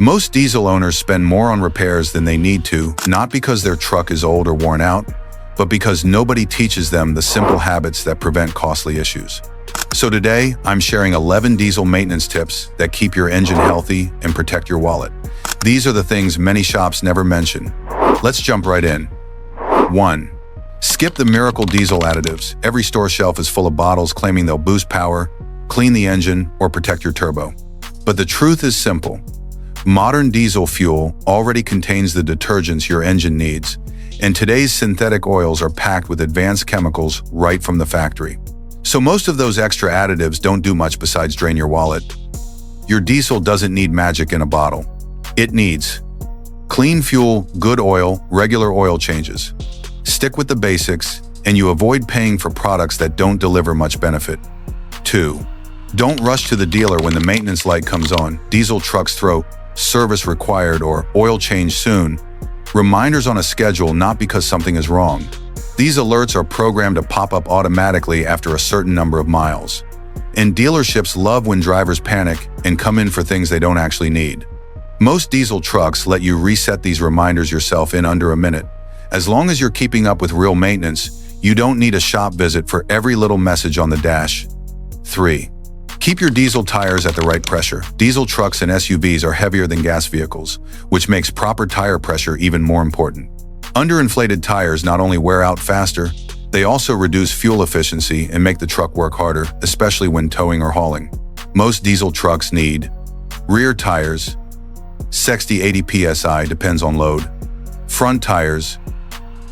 Most diesel owners spend more on repairs than they need to, not because their truck is old or worn out, but because nobody teaches them the simple habits that prevent costly issues. So today, I'm sharing 11 diesel maintenance tips that keep your engine healthy and protect your wallet. These are the things many shops never mention. Let's jump right in. 1. Skip the miracle diesel additives. Every store shelf is full of bottles claiming they'll boost power, clean the engine, or protect your turbo. But the truth is simple. Modern diesel fuel already contains the detergents your engine needs, and today's synthetic oils are packed with advanced chemicals right from the factory. So most of those extra additives don't do much besides drain your wallet. Your diesel doesn't need magic in a bottle. It needs clean fuel, good oil, regular oil changes. Stick with the basics, and you avoid paying for products that don't deliver much benefit. 2. Don't rush to the dealer when the maintenance light comes on. Diesel trucks throw "service required" or "oil change soon" reminders on a schedule, not because something is wrong. These alerts are programmed to pop up automatically after a certain number of miles. And dealerships love when drivers panic and come in for things they don't actually need. Most diesel trucks let you reset these reminders yourself in under a minute. As long as you're keeping up with real maintenance, you don't need a shop visit for every little message on the dash. 3. Keep your diesel tires at the right pressure. Diesel trucks and SUVs are heavier than gas vehicles, which makes proper tire pressure even more important. Underinflated tires not only wear out faster, they also reduce fuel efficiency and make the truck work harder, especially when towing or hauling. Most diesel trucks need rear tires, 60-80 psi depends on load, front tires,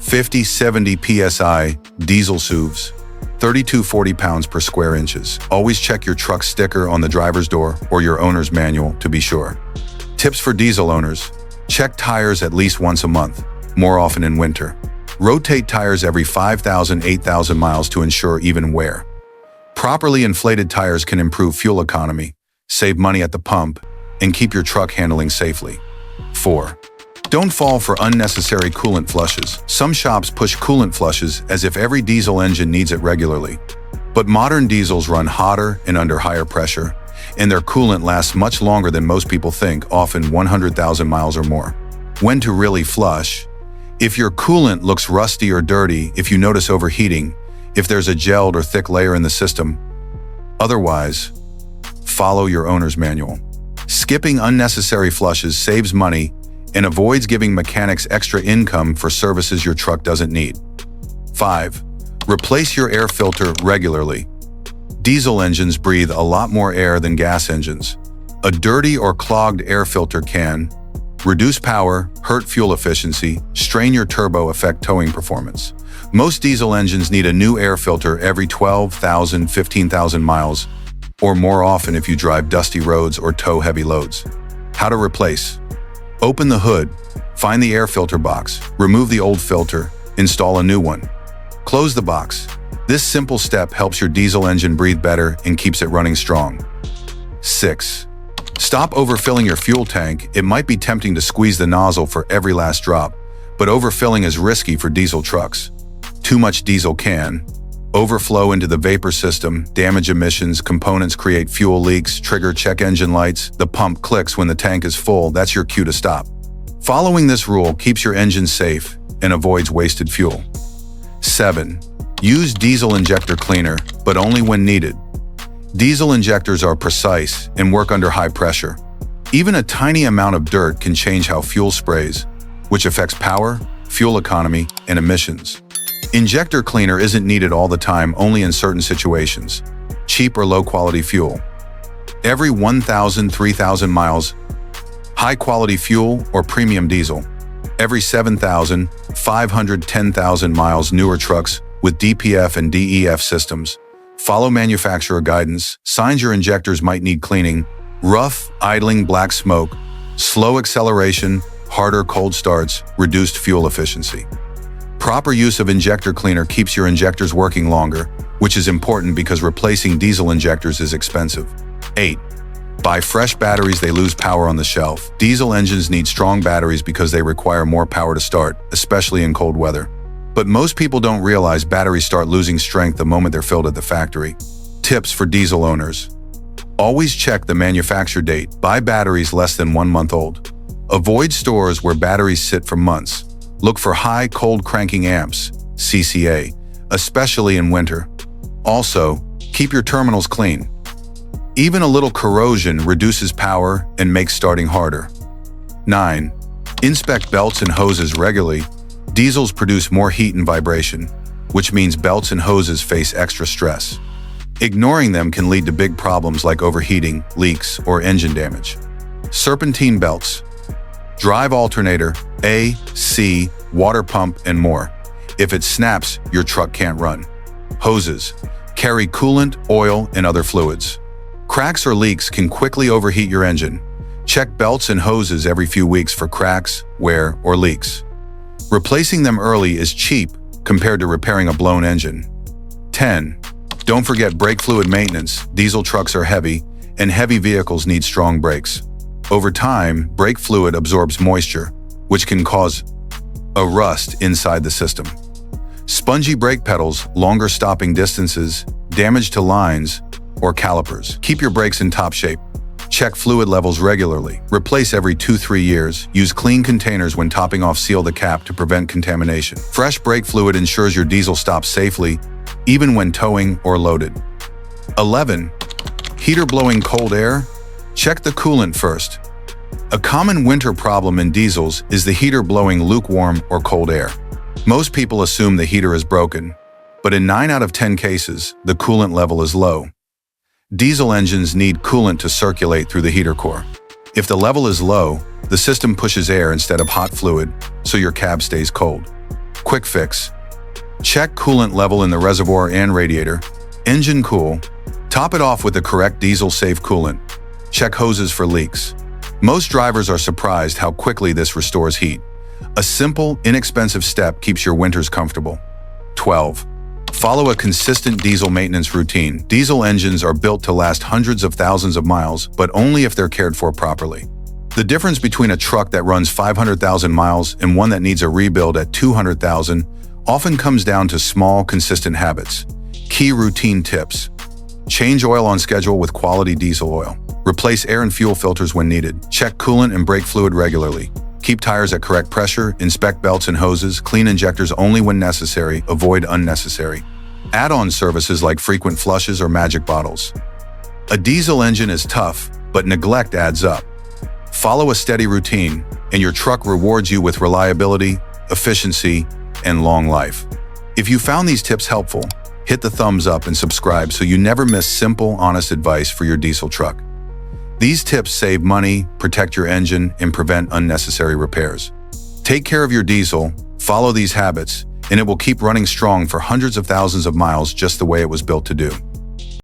50-70 psi diesel SUVs, 32-40 pounds per square inches. Always check your truck sticker on the driver's door or your owner's manual to be sure. Tips for diesel owners: check tires at least once a month, more often in winter. Rotate tires every 5,000–8,000 miles to ensure even wear. Properly inflated tires can improve fuel economy, save money at the pump, and keep your truck handling safely. 4. Don't fall for unnecessary coolant flushes. Some shops push coolant flushes as if every diesel engine needs it regularly. But modern diesels run hotter and under higher pressure, and their coolant lasts much longer than most people think, often 100,000 miles or more. When to really flush: if your coolant looks rusty or dirty, if you notice overheating, if there's a gelled or thick layer in the system. Otherwise, follow your owner's manual. Skipping unnecessary flushes saves money and avoids giving mechanics extra income for services your truck doesn't need. 5. Replace your air filter regularly. Diesel engines breathe a lot more air than gas engines. A dirty or clogged air filter can reduce power, hurt fuel efficiency, strain your turbo, affect towing performance. Most diesel engines need a new air filter every 12,000–15,000 miles, or more often if you drive dusty roads or tow heavy loads. How to replace: open the hood, find the air filter box, remove the old filter, install a new one. Close the box. This simple step helps your diesel engine breathe better and keeps it running strong. 6. Stop overfilling your fuel tank. It might be tempting to squeeze the nozzle for every last drop, but overfilling is risky for diesel trucks. Too much diesel can overflow into the vapor system, damage emissions, components, create fuel leaks, trigger check engine lights. The pump clicks when the tank is full. That's your cue to stop. Following this rule keeps your engine safe and avoids wasted fuel. 7. Use diesel injector cleaner, but only when needed. Diesel injectors are precise and work under high pressure. Even a tiny amount of dirt can change how fuel sprays, which affects power, fuel economy, and emissions. Injector cleaner isn't needed all the time, only in certain situations. Cheap or low-quality fuel. Every 1,000–3,000 miles, high-quality fuel or premium diesel. Every 7,500–10,000 miles, newer trucks with DPF and DEF systems. Follow manufacturer guidance. Signs your injectors might need cleaning: rough, idling, black smoke, slow acceleration, harder cold starts, reduced fuel efficiency. Proper use of injector cleaner keeps your injectors working longer, which is important because replacing diesel injectors is expensive. 8. Buy fresh batteries. They lose power on the shelf. Diesel engines need strong batteries because they require more power to start, especially in cold weather. But most people don't realize batteries start losing strength the moment they're filled at the factory. Tips for diesel owners: Always check the manufacture date. Buy batteries less than 1 month old. Avoid stores where batteries sit for months. Look for high cold cranking amps, CCA, especially in winter. Also, keep your terminals clean. Even a little corrosion reduces power and makes starting harder. 9. Inspect belts and hoses regularly. Diesels produce more heat and vibration, which means belts and hoses face extra stress. Ignoring them can lead to big problems like overheating, leaks, or engine damage. Serpentine belts. Drive alternator, A, C, water pump, and more. If it snaps, your truck can't run. Hoses. Carry coolant, oil, and other fluids. Cracks or leaks can quickly overheat your engine. Check belts and hoses every few weeks for cracks, wear, or leaks. Replacing them early is cheap compared to repairing a blown engine. 10. Don't forget brake fluid maintenance. Diesel trucks are heavy, and heavy vehicles need strong brakes. Over time, brake fluid absorbs moisture, which can cause a rust inside the system. Spongy brake pedals, longer stopping distances, damage to lines, or calipers. Keep your brakes in top shape. Check fluid levels regularly. Replace every 2-3 years. Use clean containers when topping off. Seal the cap to prevent contamination. Fresh brake fluid ensures your diesel stops safely, even when towing or loaded. 11. Heater blowing cold air. Check the coolant first. A common winter problem in diesels is the heater blowing lukewarm or cold air. Most people assume the heater is broken, but in 9 out of 10 cases, the coolant level is low. Diesel engines need coolant to circulate through the heater core. If the level is low, the system pushes air instead of hot fluid, so your cab stays cold. Quick fix. Check coolant level in the reservoir and radiator. Engine cool. Top it off with the correct diesel-safe coolant. Check hoses for leaks. Most drivers are surprised how quickly this restores heat. A simple, inexpensive step keeps your winters comfortable. 12. Follow a consistent diesel maintenance routine. Diesel engines are built to last hundreds of thousands of miles, but only if they're cared for properly. The difference between a truck that runs 500,000 miles and one that needs a rebuild at 200,000 often comes down to small, consistent habits. Key routine tips. Change oil on schedule with quality diesel oil. Replace air and fuel filters when needed. Check coolant and brake fluid regularly. Keep tires at correct pressure. Inspect belts and hoses. Clean injectors only when necessary. Avoid unnecessary add-on services like frequent flushes or magic bottles. A diesel engine is tough, but neglect adds up. Follow a steady routine, and your truck rewards you with reliability, efficiency, and long life. If you found these tips helpful, hit the thumbs up and subscribe so you never miss simple, honest advice for your diesel truck. These tips save money, protect your engine, and prevent unnecessary repairs. Take care of your diesel, follow these habits, and it will keep running strong for hundreds of thousands of miles just the way it was built to do.